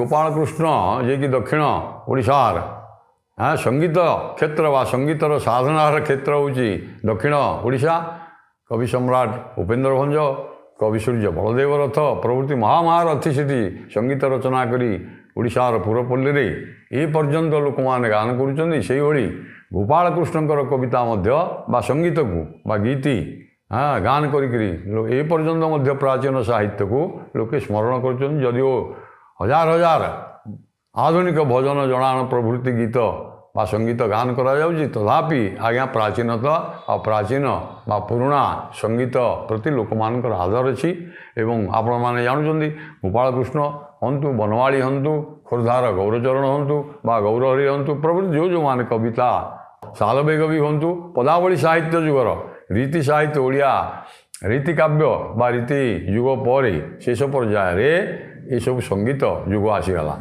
गोपाल कृष्ण जे कि दक्षिण ओडिशार हाँ संगीत क्षेत्र वा संगीतर साधनार क्षेत्र हूँ दक्षिण ओडिशा। कवि सम्राट उपेन्द्र भंज, कवि सूर्य बलदेव रथ प्रभृति महामहारथी सेठी संगीत रचना करी ओडिशार पुरपल्ली रे ए पर्यंत लोक मैंने गान करुँच। गोपाल कृष्णकर कविता बा संगीत को बा गीति हाँ गान करी ए पर्यंत प्राचीन साहित्य को लोके स्मरण कर जदिओ हजार हजार आधुनिक भजन जनाण प्रभृति गीत बा संगीत गान करा जाउची तथापि आज्ञा प्राचीनता आ प्राचीन बा पुराणा संगीत प्रति लोक मानकर आदर अच्छी एवं आपण माने जानुचंदी गोपाल कृष्ण हंतु बनवाड़ी हंतु खोर्धार गौरचरण हंतु बा गौरहरि हंतु प्रभृति जो माने कविता सालवेग भी हंतु पदावली साहित्य जुगर रीति साहित्य ओडिया रीति काव्य बा रीति युग पर शेष पर्यायर ये सब संगीत युग आसीगला।